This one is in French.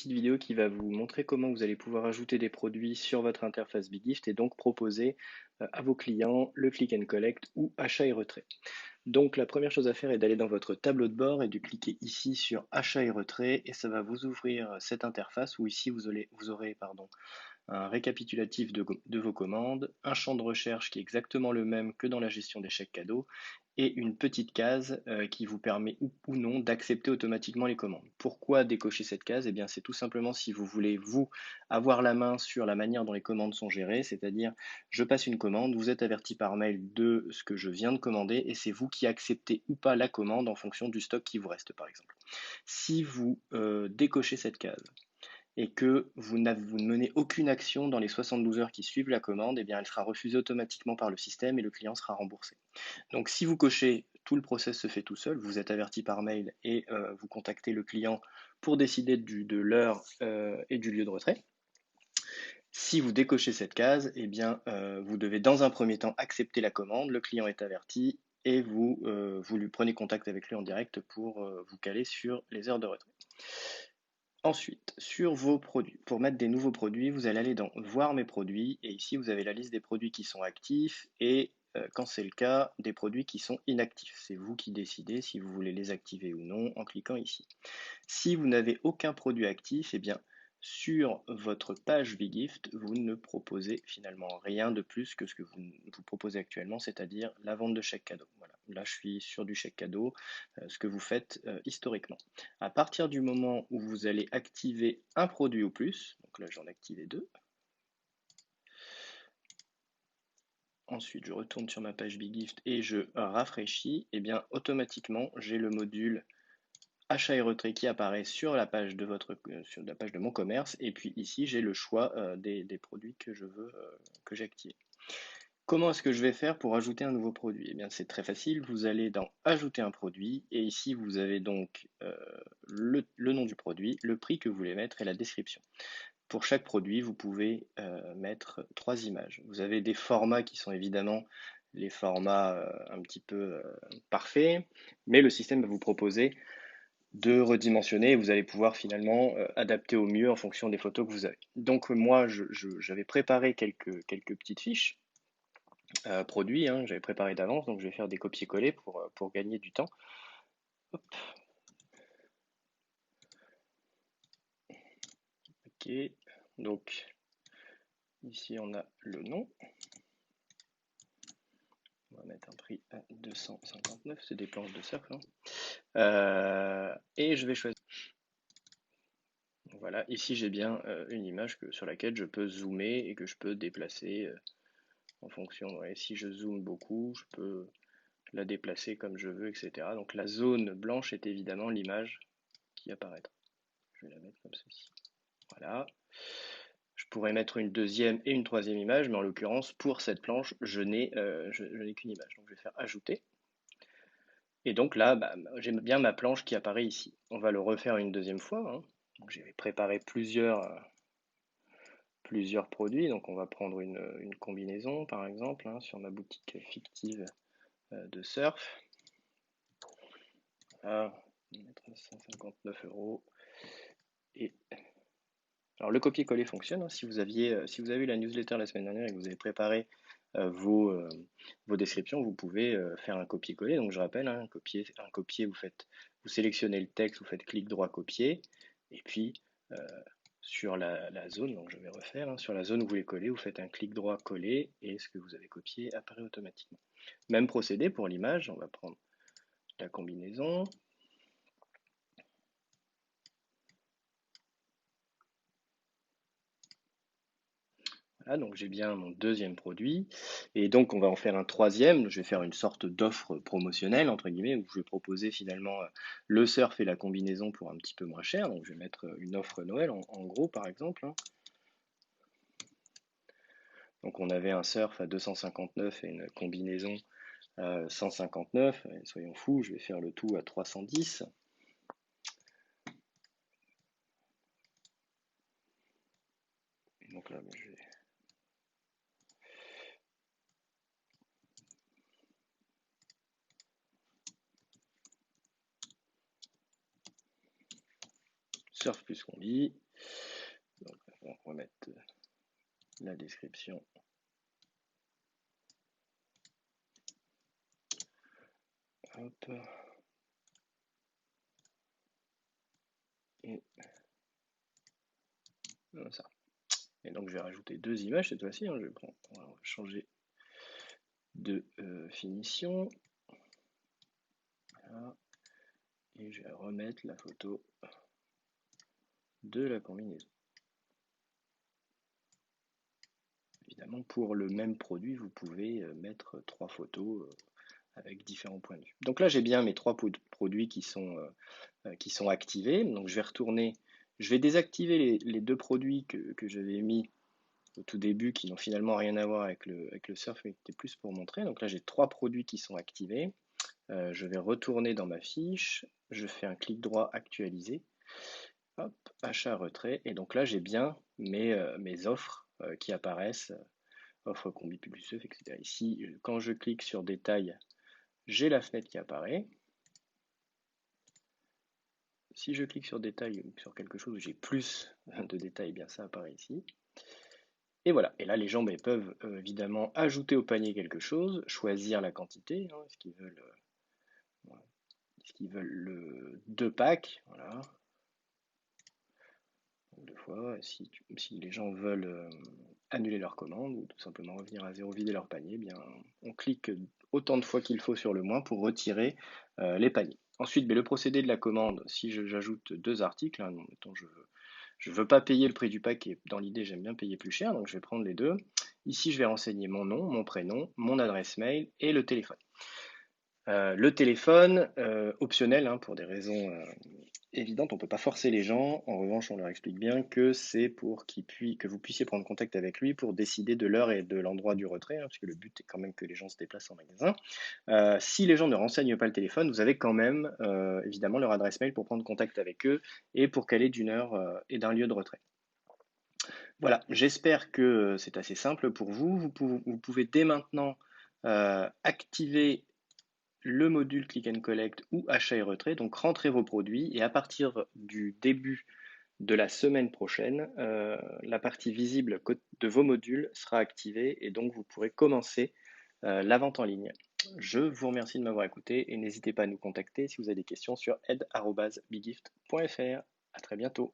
petite vidéo qui va vous montrer comment vous allez pouvoir ajouter des produits sur votre interface BigGift et donc proposer à vos clients le click and collect ou achat et retrait. Donc la première chose à faire est d'aller dans votre tableau de bord et de cliquer ici sur achat et retrait et ça va vous ouvrir cette interface où ici vous aurez un récapitulatif de vos commandes, un champ de recherche qui est exactement le même que dans la gestion des chèques cadeaux, et une petite case qui vous permet ou non d'accepter automatiquement les commandes. Pourquoi décocher cette case? Eh bien, c'est tout simplement si vous voulez, vous, avoir la main sur la manière dont les commandes sont gérées, c'est-à-dire, je passe une commande, vous êtes averti par mail de ce que je viens de commander, et c'est vous qui acceptez ou pas la commande en fonction du stock qui vous reste, par exemple. Si vous décochez cette case, et que vous ne menez aucune action dans les 72 heures qui suivent la commande, eh bien, elle sera refusée automatiquement par le système et le client sera remboursé. Donc si vous cochez, tout le process se fait tout seul, vous êtes averti par mail et vous contactez le client pour décider de l'heure et du lieu de retrait. Si vous décochez cette case, eh bien, vous devez dans un premier temps accepter la commande, le client est averti et vous lui prenez contact avec lui en direct pour vous caler sur les heures de retrait. Ensuite, sur vos produits, pour mettre des nouveaux produits, vous allez aller dans Voir mes produits et ici vous avez la liste des produits qui sont actifs et quand c'est le cas, des produits qui sont inactifs. C'est vous qui décidez si vous voulez les activer ou non en cliquant ici. Si vous n'avez aucun produit actif, eh bien sur votre page BigGift, vous ne proposez finalement rien de plus que ce que vous proposez actuellement, c'est-à-dire la vente de chèques cadeaux. Voilà. Là, je suis sur du chèque cadeau, ce que vous faites historiquement. À partir du moment où vous allez activer un produit ou plus, donc là j'en ai activé deux, ensuite je retourne sur ma page BigGift et je rafraîchis, et bien automatiquement j'ai le module achat et retrait qui apparaît sur la page sur la page de mon commerce, et puis ici j'ai le choix des produits que je veux que j'active. Comment est-ce que je vais faire pour ajouter un nouveau produit? Eh bien, c'est très facile, vous allez dans Ajouter un produit, et ici vous avez donc le nom du produit, le prix que vous voulez mettre et la description. Pour chaque produit, vous pouvez mettre 3 images. Vous avez des formats qui sont évidemment les formats un petit peu parfaits, mais le système va vous proposer de redimensionner et vous allez pouvoir finalement adapter au mieux en fonction des photos que vous avez. Donc moi, j'avais préparé quelques petites fiches produits, hein, que j'avais préparé d'avance, donc je vais faire des copier-coller pour gagner du temps. Hop. Ok, donc ici on a le nom. On va mettre un prix à 259, c'est des planches de surf, hein. Et je vais choisir. Voilà, ici j'ai bien une image sur laquelle je peux zoomer et que je peux déplacer en fonction. Ouais, si je zoome beaucoup, je peux la déplacer comme je veux, etc. Donc la zone blanche est évidemment l'image qui apparaîtra. Je vais la mettre comme ceci. Voilà. Je pourrais mettre une deuxième et une troisième image, mais en l'occurrence, pour cette planche, je n'ai qu'une image. Donc je vais faire ajouter. Et donc là, bah, j'ai bien ma planche qui apparaît ici. On va le refaire une deuxième fois, hein. Donc j'ai préparé plusieurs produits. Donc on va prendre une combinaison, par exemple, hein, sur ma boutique fictive de surf. Voilà, on va mettre 159 €. Et alors le copier-coller fonctionne, hein. Si vous avez eu la newsletter la semaine dernière et que vous avez préparé vos descriptions, vous pouvez faire un copier-coller. Donc je rappelle, hein, un copier, vous sélectionnez le texte, vous faites clic droit copier, et puis sur la zone, donc je vais refaire, hein, sur la zone où vous voulez coller, vous faites un clic droit coller, et ce que vous avez copié apparaît automatiquement. Même procédé pour l'image, on va prendre la combinaison. Voilà, donc j'ai bien mon deuxième produit, et donc on va en faire un troisième. Je vais faire une sorte d'offre promotionnelle, entre guillemets, où je vais proposer finalement le surf et la combinaison pour un petit peu moins cher. Donc je vais mettre une offre Noël, en gros, par exemple, hein. Donc on avait un surf à 259 et une combinaison à 159. Et soyons fous, je vais faire le tout à 310. Donc là, je vais... Surf plus combi. Donc, on va remettre la description. Hop. Et ça. Et donc je vais rajouter deux images cette fois-ci. Hein. On va changer de finition. Voilà. Et je vais remettre la photo de la combinaison. Évidemment, pour le même produit, vous pouvez mettre trois photos avec différents points de vue. Donc là, j'ai bien mes trois produits qui sont activés. Donc je vais retourner, je vais désactiver les deux produits que j'avais mis au tout début qui n'ont finalement rien à voir avec le surf, mais qui étaient plus pour montrer. Donc là, j'ai trois produits qui sont activés. Je vais retourner dans ma fiche, je fais un clic droit actualiser, hop, achat retrait, et donc là j'ai bien mes offres qui apparaissent, offre combi public surf, etc. Ici, quand je clique sur détail, j'ai la fenêtre qui apparaît. Si je clique sur détail sur quelque chose où j'ai plus de détails, eh bien ça apparaît ici. Et voilà, et là les gens peuvent évidemment ajouter au panier quelque chose, choisir la quantité, hein, est-ce qu'ils veulent deux packs, voilà, deux fois. Si les gens veulent annuler leur commande ou tout simplement revenir à zéro, vider leur panier, eh bien on clique autant de fois qu'il faut sur le moins pour retirer les paniers. Ensuite, le procédé de la commande, si j'ajoute deux articles, hein, mettons je veux pas payer le prix du pack et dans l'idée j'aime bien payer plus cher, donc je vais prendre les deux. Ici je vais renseigner mon nom, mon prénom, mon adresse mail et le téléphone. Le téléphone, optionnel hein, pour des raisons évidentes, on ne peut pas forcer les gens. En revanche, on leur explique bien que c'est pour que vous puissiez prendre contact avec lui pour décider de l'heure et de l'endroit du retrait, hein, puisque le but est quand même que les gens se déplacent en magasin. Si les gens ne renseignent pas le téléphone, vous avez quand même évidemment leur adresse mail pour prendre contact avec eux et pour caler d'une heure et d'un lieu de retrait. Voilà, j'espère que c'est assez simple pour vous. Vous pouvez dès maintenant activer le module Click and Collect ou achat et retrait, donc rentrez vos produits et à partir du début de la semaine prochaine, la partie visible de vos modules sera activée et donc vous pourrez commencer la vente en ligne. Je vous remercie de m'avoir écouté et n'hésitez pas à nous contacter si vous avez des questions sur aide@bigift.fr. À très bientôt.